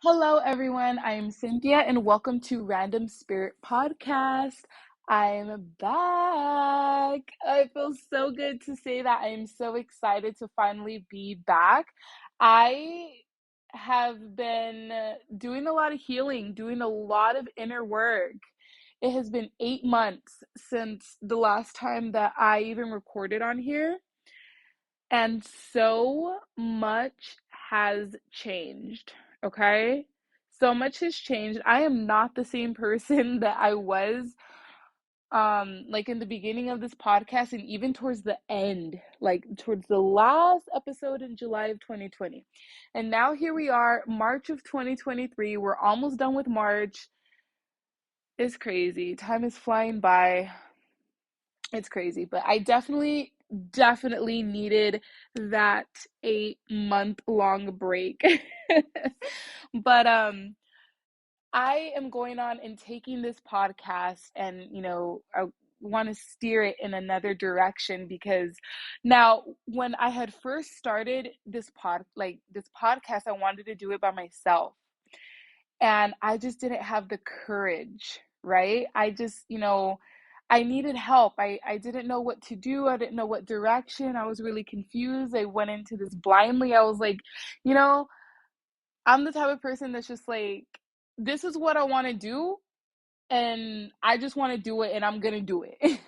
Hello, everyone. I'm Cynthia, and welcome to Random Spirit Podcast. I'm back. I feel so good to say that. I am so excited to finally be back. I have been doing a lot of healing, doing a lot of inner work. It has been 8 months since the last time that I even recorded on here. And so much has changed, okay? So much has changed. I am not the same person that I was like in the beginning of this podcast and even towards the end, like towards the last episode in July of 2020. And now here we are, March of 2023. We're almost done with March. It's crazy. Time is flying by. It's crazy, but I definitely needed that 8 month long break. But I am going on and taking this podcast, and I want to steer it in another direction, because now when I had first started this podcast, I wanted to do it by myself, and I just didn't have the courage, right? I just, I needed help. I didn't know what to do. I didn't know what direction. I was really confused. I went into this blindly. I was like, you know, I'm the type of person that's just like, this is what I want to do, and I just want to do it, and I'm going to do it.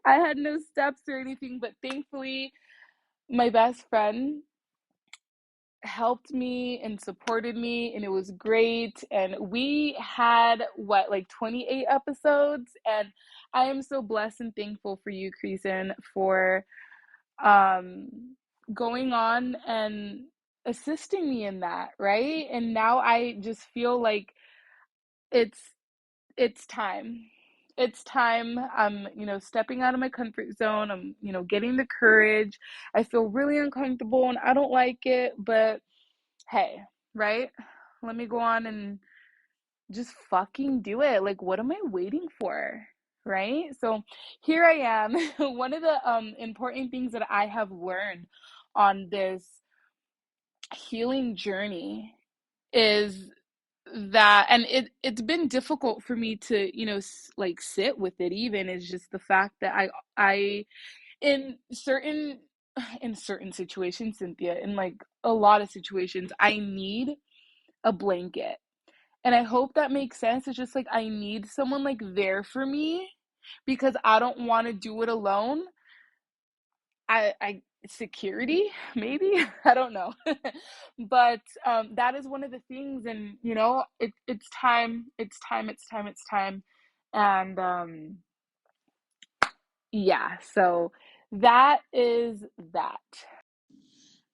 I had no steps or anything, but thankfully, my best friend helped me and supported me, and it was great. And we had like 28 episodes, and I am so blessed and thankful for you, Creason, for um going on and assisting me in that, right? And now I just feel like it's it's time. It's time. I'm, stepping out of my comfort zone. I'm, getting the courage. I feel really uncomfortable and I don't like it, but hey, right? Let me go on and just fucking do it. Like, what am I waiting for? Right? So here I am. One of the important things that I have learned on this healing journey is that, and it's been difficult for me to, like sit with it, even, is just the fact that I in certain situations, Cynthia, in like a lot of situations, I need a blanket. And I hope that makes sense. It's just like I need someone like there for me, because I don't want to do it alone. I security, maybe. I don't know. But that is one of the things, and it's time, it's time. And yeah, so that is that.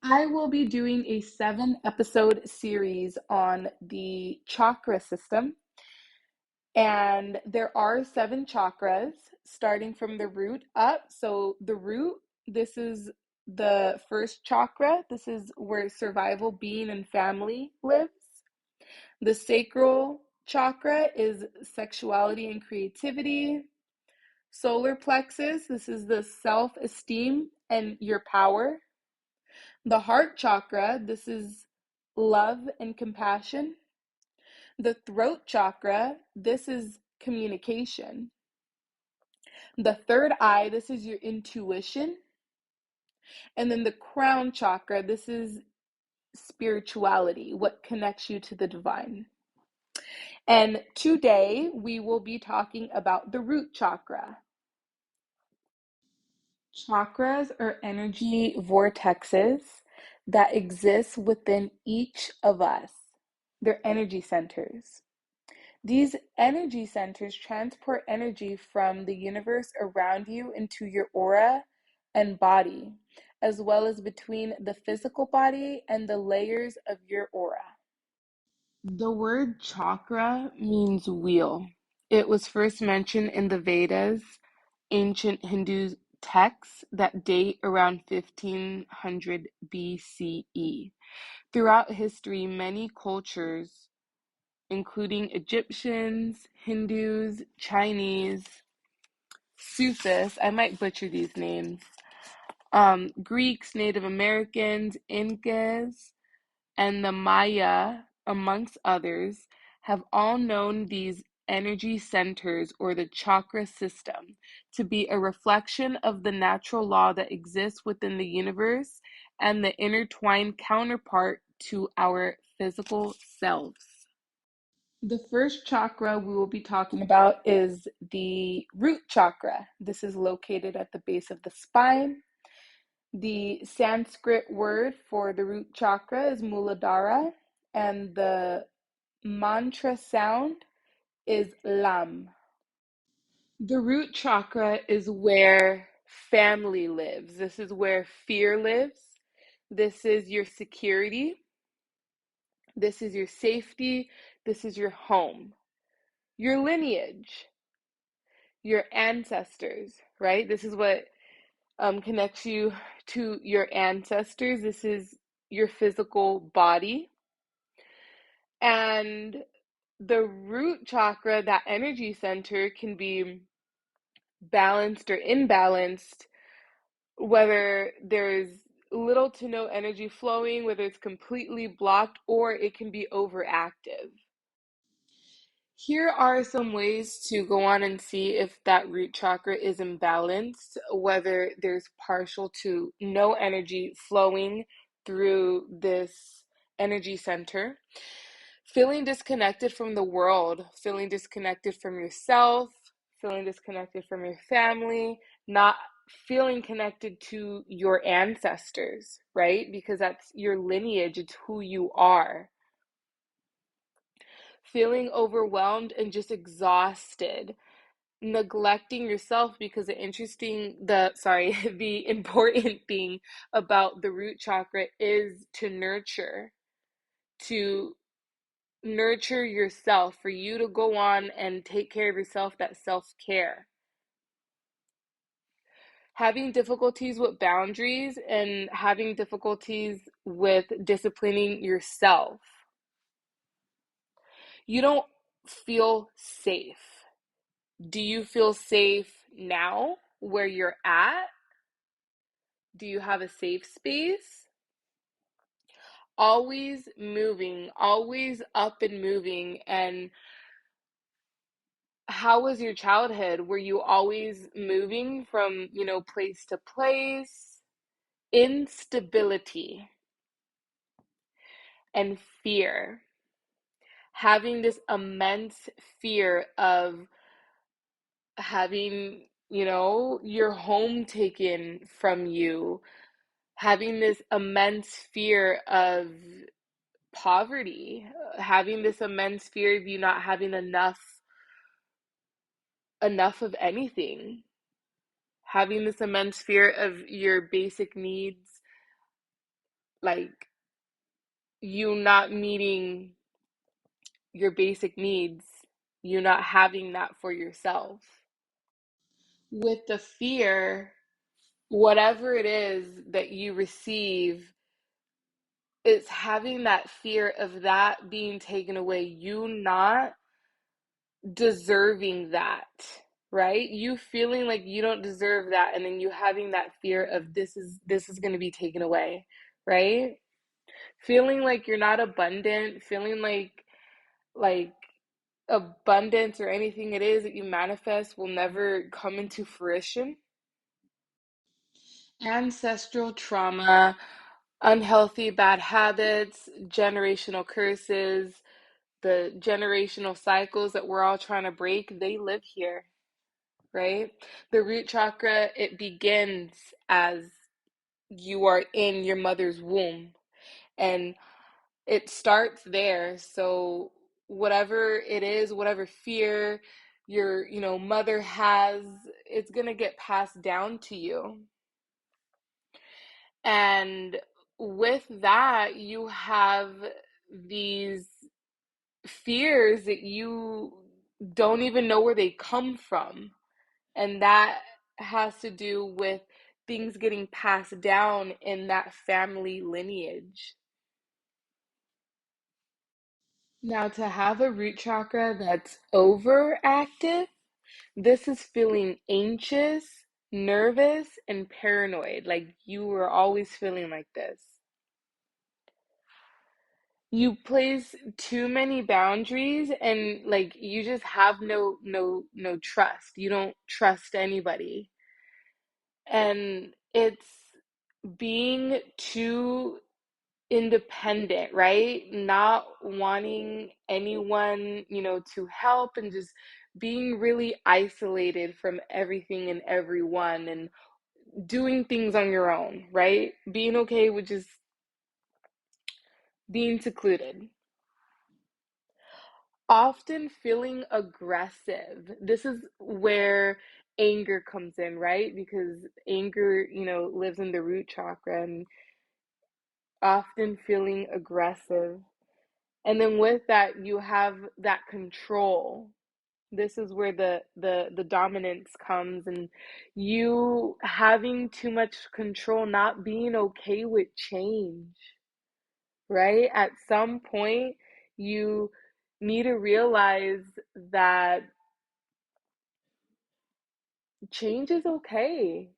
I will be doing a 7 episode series on the chakra system. And there are 7 chakras, starting from the root up. So the root, this is the first chakra. This is where survival, being, and family lives. The sacral chakra is sexuality and creativity. Solar plexus, this is the self-esteem and your power. The heart chakra, this is love and compassion. The throat chakra, this is communication. The third eye, this is your intuition. And then the crown chakra, this is spirituality, what connects you to the divine. And today we will be talking about the root chakra. Chakras are energy vortexes that exist within each of us. They're energy centers. These energy centers transport energy from the universe around you into your aura and body, as well as between the physical body and the layers of your aura. The word chakra means wheel. It was first mentioned in the Vedas, ancient Hindu texts that date around 1500 BCE. Throughout history, many cultures, including Egyptians, Hindus, Chinese, Sufis, I might butcher these names, Greeks, Native Americans, Incas, and the Maya amongst others, have all known these energy centers or the chakra system to be a reflection of the natural law that exists within the universe and the intertwined counterpart to our physical selves. The first chakra we will be talking about is the root chakra. This is located at the base of the spine. The Sanskrit word for the root chakra is Muladhara, and the mantra sound is Lam. The root chakra is where family lives. This is where fear lives. This is your security. This is your safety. This is your home, your lineage, your ancestors, right? This is what connects you to your ancestors. This is your physical body. And the root chakra, that energy center, can be balanced or imbalanced, whether there's little to no energy flowing, whether it's completely blocked, or it can be overactive. Here are some ways to go on and see if that root chakra is imbalanced, whether there's partial to no energy flowing through this energy center. Feeling disconnected from the world, feeling disconnected from yourself, feeling disconnected from your family, not feeling connected to your ancestors, right? Because that's your lineage, it's who you are. Feeling overwhelmed and just exhausted, neglecting yourself, because the important thing about the root chakra is to nurture yourself, for you to go on and take care of yourself, that self-care. Having difficulties with boundaries and having difficulties with disciplining yourself. You don't feel safe. Do you feel safe now where you're at? Do you have a safe space? Always moving, always up and moving. And how was your childhood? Were you always moving from, place to place? Instability and fear. Having this immense fear of having, your home taken from you. Having this immense fear of poverty. Having this immense fear of you not having enough of anything. Having this immense fear of your basic needs, like you not meeting your basic needs, you not having that for yourself. With the fear, whatever it is that you receive, it's having that fear of that being taken away, you not deserving that, right? You feeling like you don't deserve that, and then you having that fear of this is going to be taken away, right? Feeling like you're not abundant, feeling like abundance or anything it is that you manifest will never come into fruition. Ancestral trauma, unhealthy bad habits, generational curses, the generational cycles that we're all trying to break, they live here, right? The root chakra, it begins as you are in your mother's womb, and it starts there. So whatever it is, whatever fear your, mother has, it's going to get passed down to you. And with that, you have these fears that you don't even know where they come from. And that has to do with things getting passed down in that family lineage. Now, to have a root chakra that's overactive, this is feeling anxious, nervous, and paranoid. Like you were always feeling like this. You place too many boundaries and like you just have no trust. You don't trust anybody. And it's being too independent, right? Not wanting anyone, to help and just being really isolated from everything and everyone and doing things on your own, right? Being okay with just being secluded. Often feeling aggressive. This is where anger comes in, right? Because anger, lives in the root chakra and often feeling aggressive. And then with that, you have that control. This is where the dominance comes and you having too much control, not being okay with change, right? At some point, you need to realize that change is okay.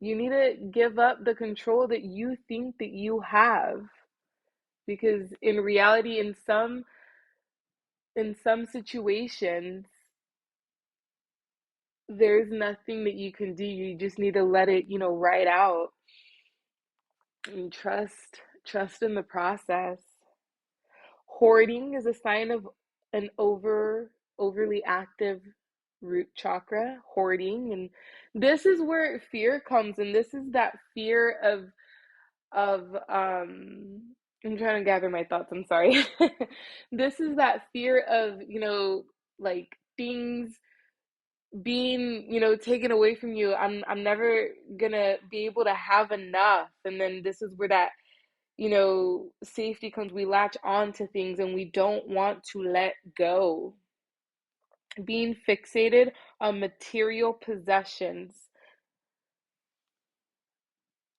You need to give up the control that you think that you have because in reality in some situations there's nothing that you can do. You just need to let it, ride out and trust in the process. Hoarding is a sign of an overly active root chakra, hoarding, and this is where fear comes and this is that fear of I'm trying to gather my thoughts, I'm sorry. This is that fear of, like things being, taken away from you. I'm never gonna be able to have enough. And then this is where that, safety comes. We latch on to things and we don't want to let go. Being fixated on material possessions.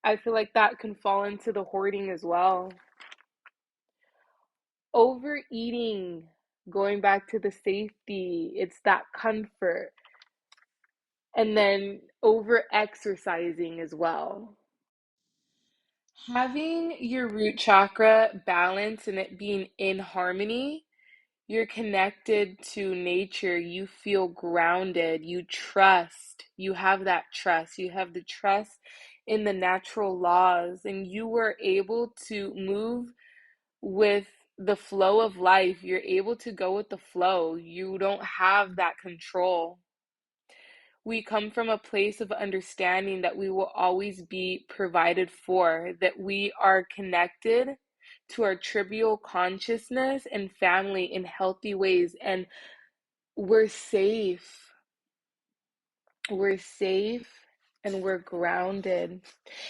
I feel like that can fall into the hoarding as well. Overeating, going back to the safety, it's that comfort. And then over exercising as well. Having your root chakra balance and it being in harmony, you're connected to nature. You feel grounded. You trust. You have that trust. You have the trust in the natural laws, and you were able to move with the flow of life. You're able to go with the flow. You don't have that control. We come from a place of understanding that we will always be provided for, that we are connected to our trivial consciousness and family in healthy ways, and we're safe. We're safe and we're grounded,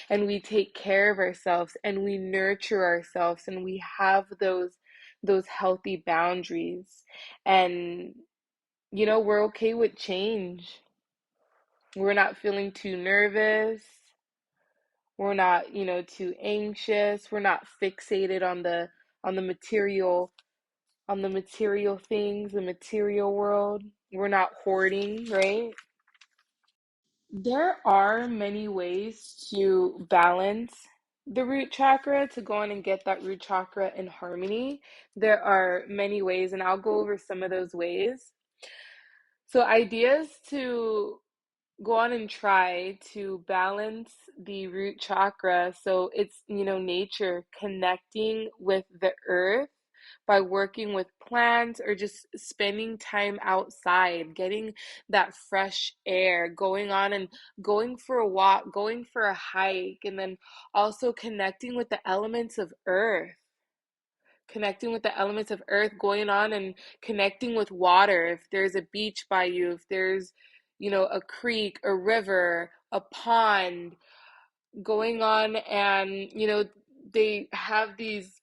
and we take care of ourselves and we nurture ourselves and we have those healthy boundaries. And we're okay with change. We're not feeling too nervous. We're not, too anxious. We're not fixated on the material on the material things, the material world. We're not hoarding, right? There are many ways to balance the root chakra, to go on and get that root chakra in harmony. There are many ways, and I'll go over some of those ways. So, ideas to go on and try to balance the root chakra. So it's, nature, connecting with the earth by working with plants or just spending time outside, getting that fresh air, going on and going for a walk, going for a hike, and then also connecting with the elements of earth. Connecting with the elements of earth, going on and connecting with water. If there's a beach by you, if there's, a creek, a river, a pond, going on and, they have these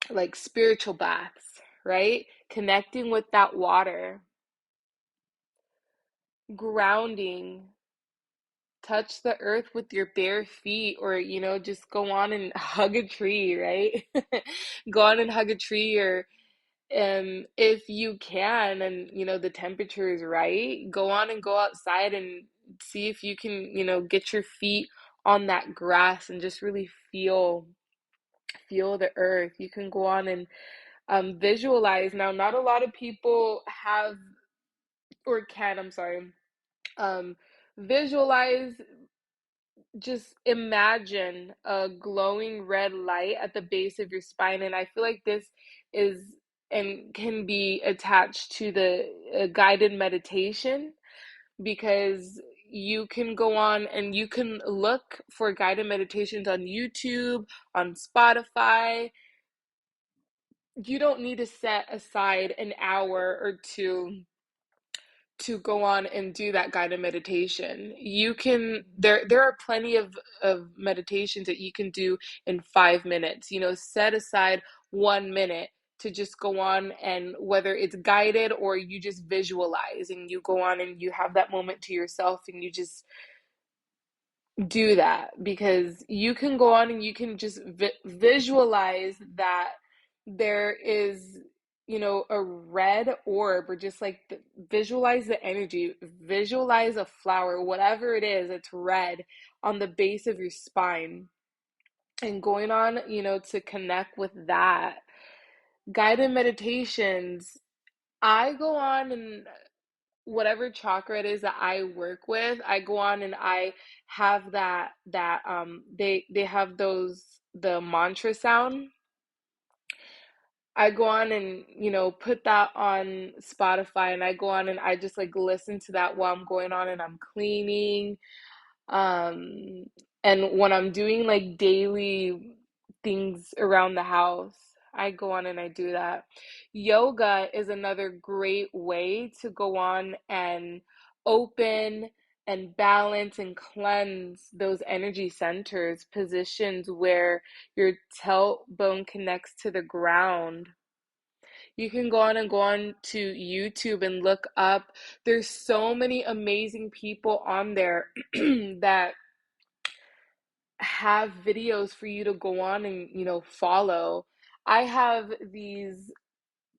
like spiritual baths, right? Connecting with that water, grounding, touch the earth with your bare feet, or, just go on and hug a tree, right? Go on and hug a tree, or if you can, and the temperature is right, go on and go outside and see if you can, get your feet on that grass and just really feel the earth. You can go on and visualize. Now, not a lot of people have or can, I'm sorry, um, visualize, just imagine a glowing red light at the base of your spine. And I feel like this is and can be attached to the guided meditation, because you can go on and you can look for guided meditations on YouTube, on Spotify. You don't need to set aside an hour or two to go on and do that guided meditation. You can there are plenty of meditations that you can do in 5 minutes. Set aside 1 minute to just go on, and whether it's guided or you just visualize and you go on and you have that moment to yourself and you just do that, because you can go on and you can just visualize that there is, a red orb, or just like visualize the energy, visualize a flower, whatever it is, it's red on the base of your spine, and going on, to connect with that. Guided meditations, I go on and whatever chakra it is that I work with, I go on and I have they have those, the mantra sound. I go on and, put that on Spotify, and I go on and I just like listen to that while I'm going on and I'm cleaning. Um, and when I'm doing like daily things around the house, I go on and I do that. Yoga is another great way to go on and open and balance and cleanse those energy centers, positions where your tailbone connects to the ground. You can go on to YouTube and look up. There's so many amazing people on there that have videos for you to go on and, follow. I have these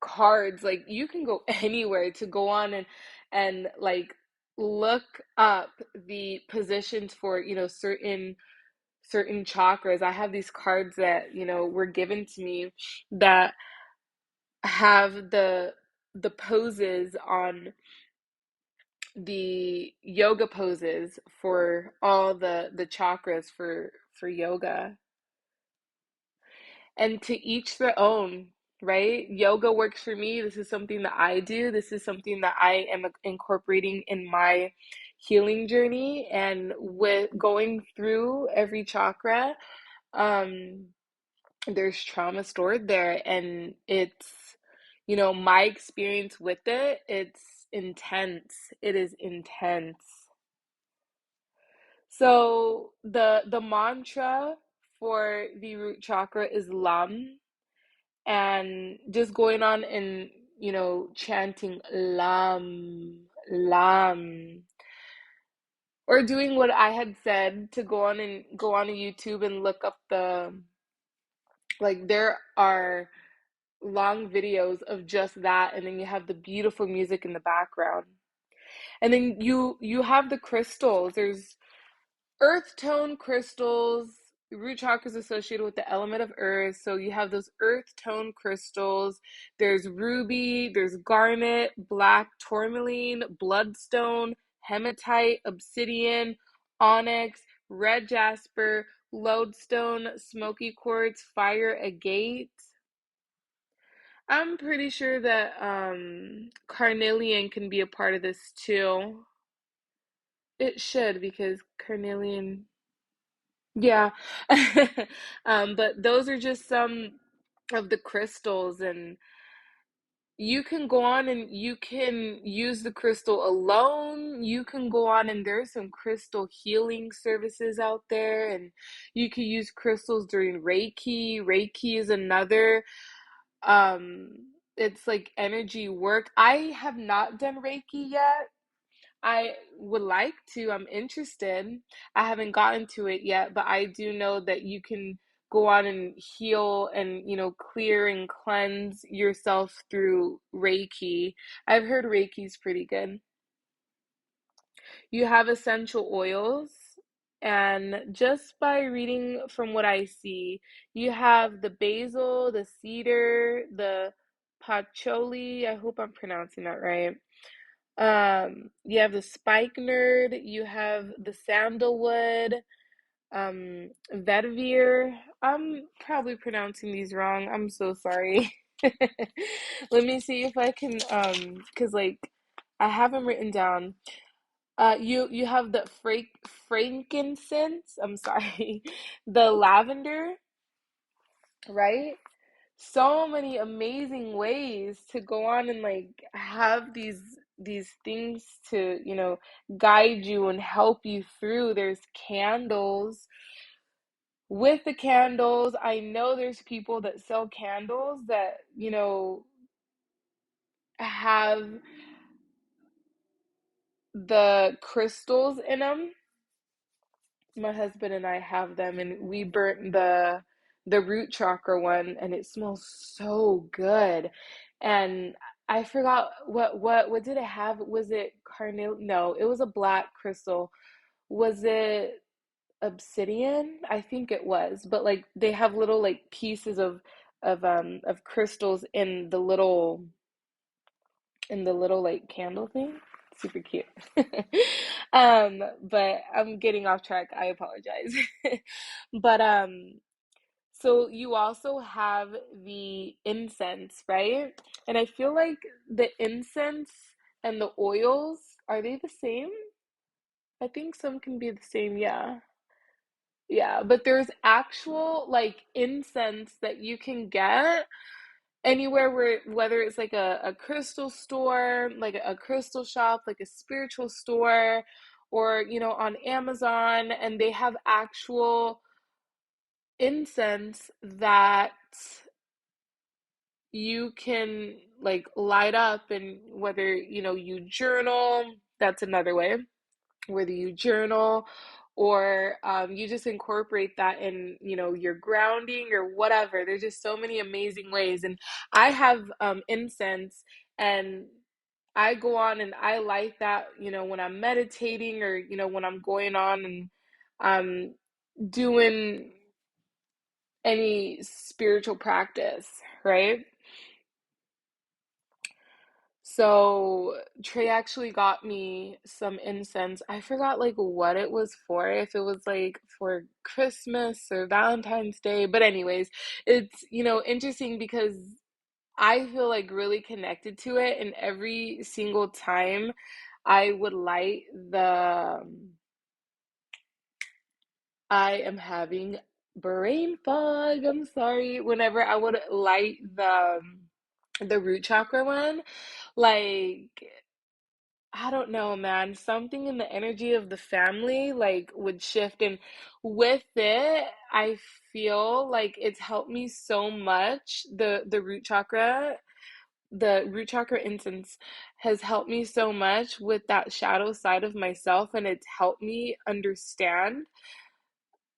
cards, like you can go anywhere to go on and like look up the positions for, certain chakras. I have these cards that, were given to me that have the poses on, the yoga poses for all the chakras for yoga. And to each their own, right? Yoga works for me. This is something that I do. This is something that I am incorporating in my healing journey, and with going through every chakra, um there's trauma stored there, and it's, my experience with it, it's intense. It is intense. So the mantra for the root chakra is Lam, and just going on and, chanting Lam, Lam, or doing what I had said, to go on YouTube and look up there are long videos of just that, and then you have the beautiful music in the background. And then you have the crystals. There's earth tone crystals. Root chakra is associated with the element of earth, so you have those earth tone crystals. There's ruby, there's garnet, black tourmaline, bloodstone, hematite, obsidian, onyx, red jasper, lodestone, smoky quartz, fire agate. I'm pretty sure that carnelian can be a part of this too. It should, because carnelian, yeah. But those are just some of the crystals, and you can go on and you can use the crystal alone. You can go on and there's some crystal healing services out there, and you can use crystals during Reiki. Reiki is another, um it's like energy work. I have not done Reiki yet. I would like to. I'm interested. I haven't gotten to it yet, but I do know that you can go on and heal and, clear and cleanse yourself through Reiki. I've heard Reiki's pretty good. You have essential oils. And just by reading from what I see, you have the basil, the cedar, the patchouli. I hope I'm pronouncing that right. You have the spikenard, you have the sandalwood, vetiver. I'm probably pronouncing these wrong. I'm so sorry. Let me see if I can, cause like I have them written down. You have the frankincense. I'm sorry, the lavender, right? So many amazing ways to go on and like have these things to, guide you and help you through. There's candles. With the candles, I know there's people that sell candles that, have the crystals in them. My husband and I have them, and we burnt the root chakra one, and it smells so good. And I forgot what did it have? Was it carnel? No, it was a black crystal. Was it obsidian? I think it was. But like they have little like pieces of crystals in the little like candle thing. Super cute. But I'm getting off track. I apologize. But so you also have the incense, right? And I feel like the incense and the oils, are they the same? I think some can be the same, yeah. Yeah, but there's actual like incense that you can get anywhere where whether it's like a crystal store, like a crystal shop, like a spiritual store, or on Amazon, and they have actual incense that you can like light up, and whether you journal, that's another way, whether you journal or you just incorporate that in your grounding or whatever. There's just so many amazing ways. And I have incense, and I go on and I light that when I'm meditating, or when I'm going on and I'm doing any spiritual practice, right? So Trey actually got me some incense. I forgot like what it was for, if it was like for Christmas or Valentine's Day. But anyways, it's interesting because I feel like really connected to it, and every single time I would light I am having brain fog. I'm sorry. Whenever I would light the root chakra one, like I don't know, man. Something in the energy of the family like would shift, and with it, I feel like it's helped me so much. The root chakra incense has helped me so much with that shadow side of myself, and it's helped me understand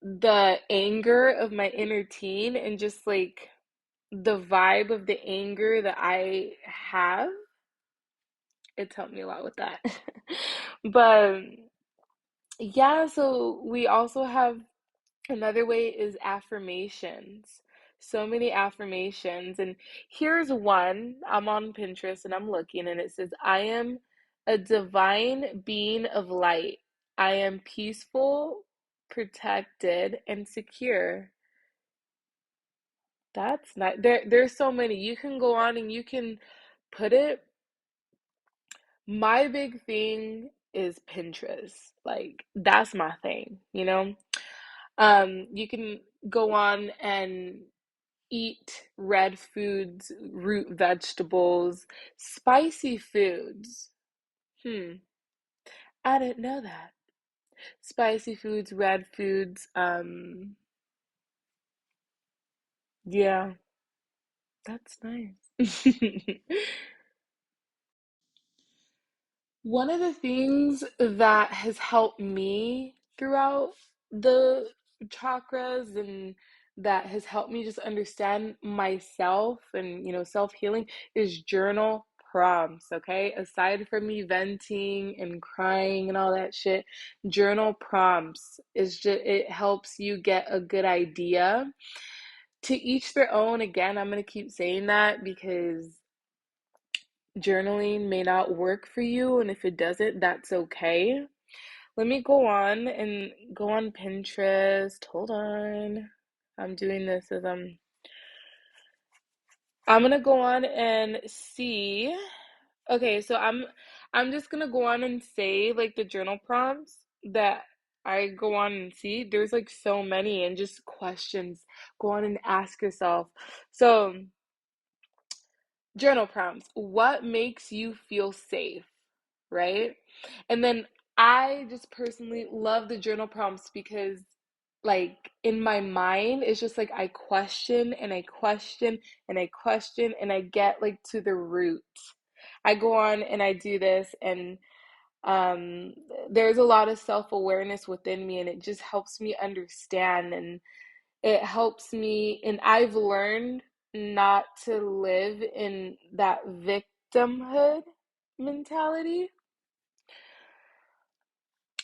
the anger of my inner teen, and just like the vibe of the anger that I have. It's helped me a lot with that. But yeah, so we also have another way is affirmations. So many affirmations. And here's one. I'm on Pinterest and I'm looking, and it says, I am a divine being of light. I am peaceful, protected, and secure. That's not there's so many. You can go on and you can put it. My big thing is Pinterest. Like that's my thing. You can go on and eat red foods, root vegetables, spicy foods. Hmm, I didn't know that. Spicy foods, red foods. Yeah, that's nice. One of the things that has helped me throughout the chakras, and that has helped me just understand myself and self-healing, is journal prompts, okay? Aside from me venting and crying and all that shit, journal prompts is just, it helps you get a good idea. To each their own. Again, I'm going to keep saying that because journaling may not work for you, and if it doesn't, that's okay. Let me go on Pinterest. Hold on. I'm doing this as I'm gonna go on and see. Okay, so I'm just gonna go on and say like the journal prompts that I go on and see. There's like so many and just questions. Go on and ask yourself. So, journal prompts. What makes you feel safe, right? And then I just personally love the journal prompts because like in my mind it's just like I question and I question and I question and I get like to the root. I go on and I do this, and um there's a lot of self-awareness within me, and it just helps me understand, and it helps me, and I've learned not to live in that victimhood mentality.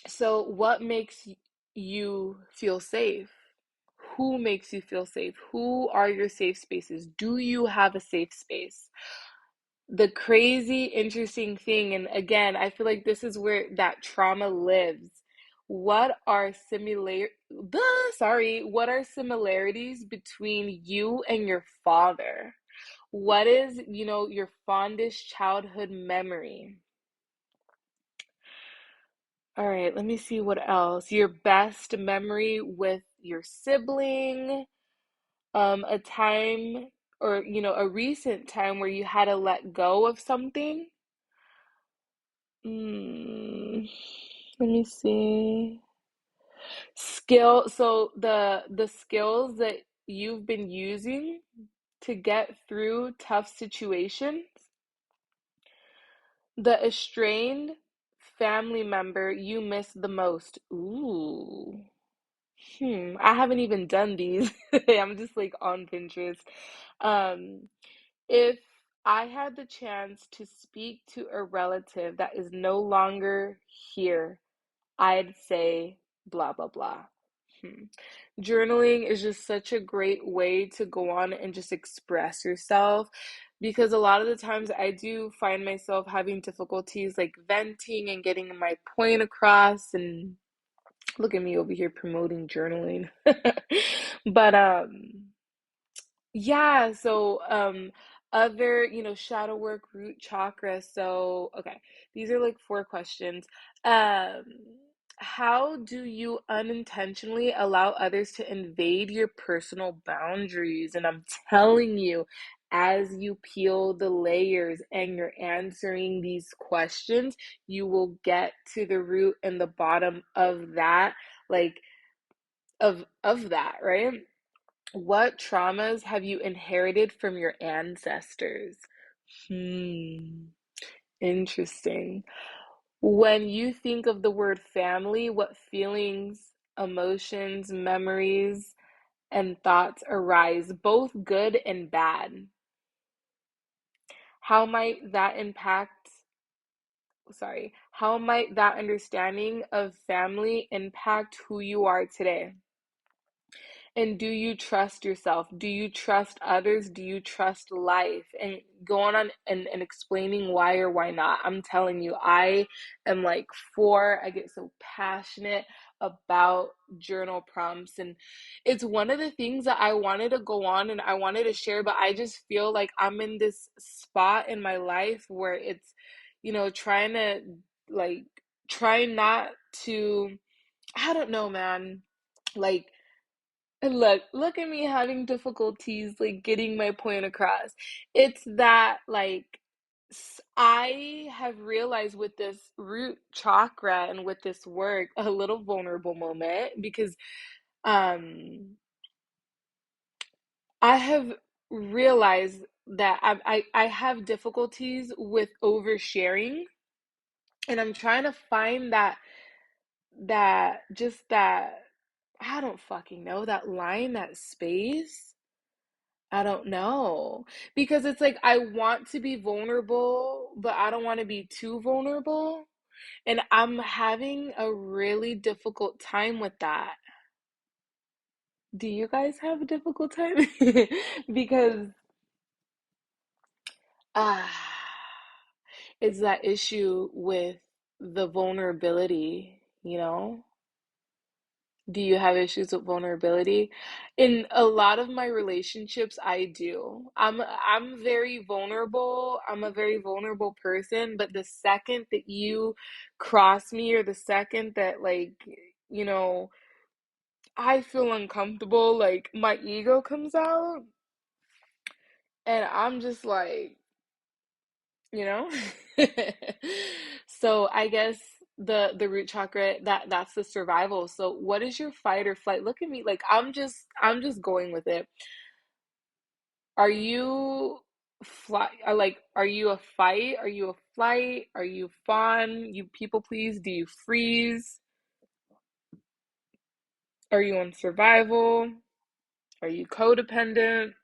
So what makes you feel safe? Who makes you feel safe? Who are your safe spaces? Do you have a safe space? The crazy interesting thing, and again, I feel like this is where that trauma lives. What are what are similarities between you and your father? What is, your fondest childhood memory? All right, let me see what else. Your best memory with your sibling, a time, or a recent time where you had to let go of something. Hmm. Let me see. So the skills that you've been using to get through tough situations, the estranged family member you miss the most. Ooh. I haven't even done these. I'm just like on Pinterest. Um, if I had the chance to speak to a relative that is no longer here, I'd say blah, blah, blah. Hmm. Journaling is just such a great way to go on and just express yourself, because a lot of the times I do find myself having difficulties like venting and getting my point across, and look at me over here promoting journaling. But yeah, so other, shadow work, root chakra. So, okay, these are like four questions. Um, how do you unintentionally allow others to invade your personal boundaries? And I'm telling you, as you peel the layers and you're answering these questions, you will get to the root and the bottom of that, like of that, right? What traumas have you inherited from your ancestors? Hmm, interesting. When you think of the word family, what feelings, emotions, memories, and thoughts arise, both good and bad? How might that impact, how might that understanding of family impact who you are today? And do you trust yourself? Do you trust others? Do you trust life? And going on and explaining why or why not. I'm telling you, I am like I get so passionate about journal prompts. And it's one of the things that I wanted to go on and I wanted to share, but I just feel like I'm in this spot in my life where it's, trying to like, try not to, I don't know, man. Like, and look at me having difficulties like getting my point across. It's that like I have realized with this root chakra and with this work, a little vulnerable moment, because um I have realized that I have difficulties with oversharing, and I'm trying to find that I don't fucking know, that line, that space. I don't know. Because it's like I want to be vulnerable, but I don't want to be too vulnerable. And I'm having a really difficult time with that. Do you guys have a difficult time? Because ah, it's that issue with the vulnerability, you know? Do you have issues with vulnerability? In a lot of my relationships, I do. I'm very vulnerable. I'm a very vulnerable person, but the second that you cross me or the second that you know, I feel uncomfortable, like my ego comes out and I'm just like, you know? So I guess the root chakra, that's the survival. So what is your fight or flight? Look at me, like I'm just going with it. Are you are you a fight? Are you a flight? Are you fawn? You people please? Do you freeze? Are you on survival? Are you codependent?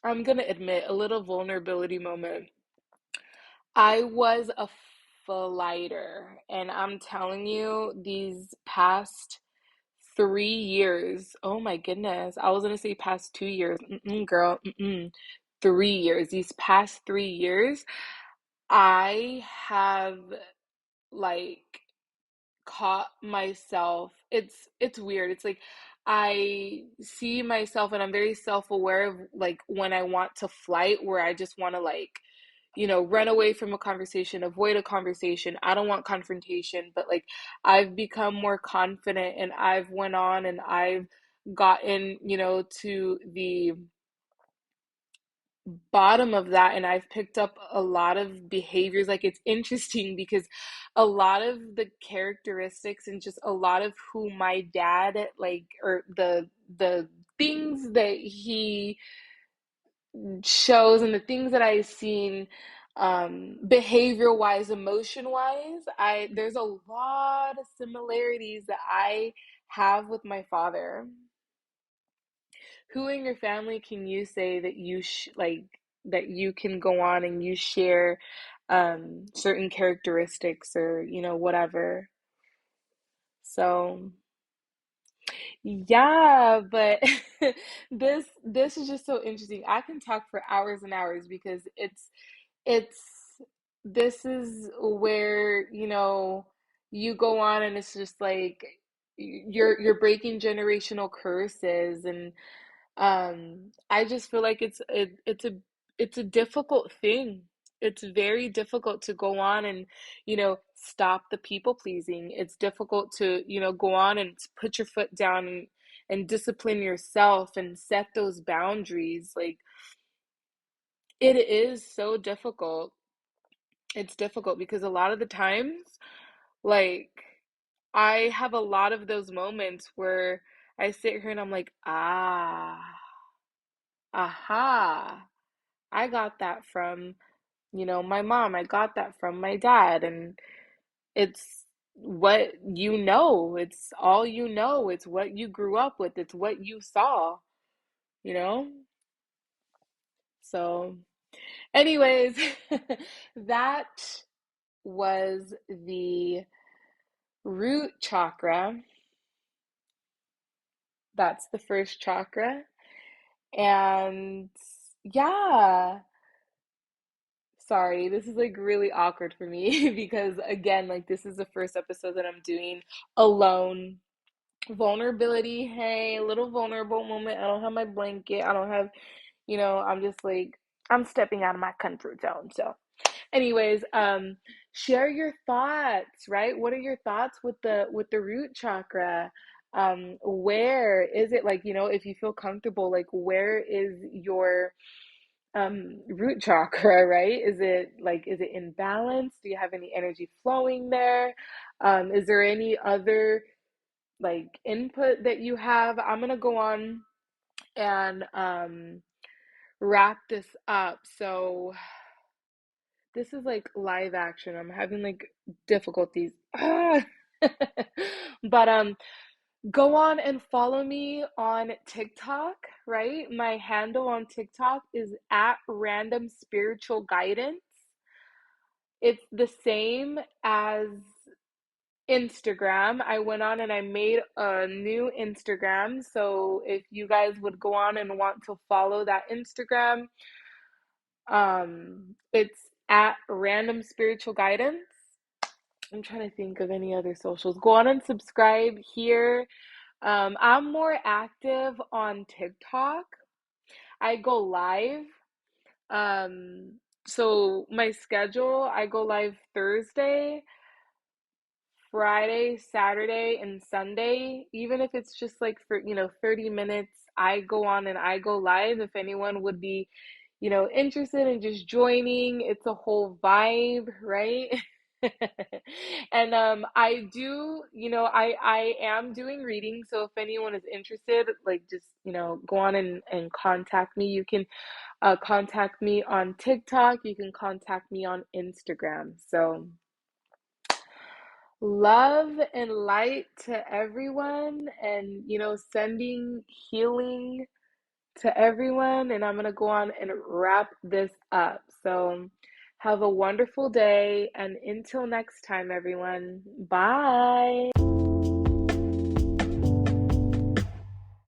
I'm gonna admit a little vulnerability moment. I was a flighter, and I'm telling you, these past 3 years, oh my goodness, I was gonna say past 2 years, girl, 3 years. These past 3 years, I have like caught myself. It's weird. It's like I see myself and I'm very self-aware of like when I want to flight where I just want to run away from a conversation, avoid a conversation. I don't want confrontation, but like I've become more confident and I've went on and I've gotten, to the bottom of that and I've picked up a lot of behaviors. Like it's interesting because a lot of the characteristics and just a lot of who my dad like or the things that he shows and the things that I've seen behavior wise, emotion wise, I there's a lot of similarities that I have with my father. Who in your family can you say that that you can go on and you share certain characteristics or whatever? So yeah, but this is just so interesting. I can talk for hours and hours because it's this is where, you go on and it's just like you're breaking generational curses and I just feel like it's a difficult thing. It's very difficult to go on and, stop the people pleasing. It's difficult to, go on and put your foot down and discipline yourself and set those boundaries. Like it is so difficult. It's difficult because a lot of the times, like I have a lot of those moments where I sit here and I'm like, aha. I got that from, my mom. I got that from my dad. And it's what you know. It's all you know. It's what you grew up with. It's what you saw, you know? So, anyways, that was the root chakra. That's the first chakra. And yeah. Sorry, this is like really awkward for me because again, like this is the first episode that I'm doing alone. Vulnerability, hey, a little vulnerable moment. I don't have my blanket. I don't have, I'm just like I'm stepping out of my comfort zone. So, anyways, share your thoughts, right? What are your thoughts with the root chakra? Where is it like, if you feel comfortable, like where is your root chakra, right? Is it in balance? Do you have any energy flowing there? Is there any other like input that you have? I'm gonna go on and wrap this up. So this is like live action. I'm having like difficulties. But Go on and follow me on TikTok, right? My handle on TikTok is at random spiritual guidance. It's the same as Instagram. I went on and I made a new Instagram. So if you guys would go on and want to follow that Instagram, it's at random spiritual guidance. I'm trying to think of any other socials. Go on and subscribe here. I'm more active on TikTok. I go live. Um, so my schedule, I go live Thursday, Friday, Saturday, and Sunday. Even if it's just like for, 30 minutes, I go on and I go live. If anyone would be, interested in just joining, it's a whole vibe, right? And I do, I am doing readings. So if anyone is interested, like just, go on and contact me. You can contact me on TikTok. You can contact me on Instagram. So love and light to everyone, and sending healing to everyone. And I'm going to go on and wrap this up. So have a wonderful day, and until next time, everyone. Bye.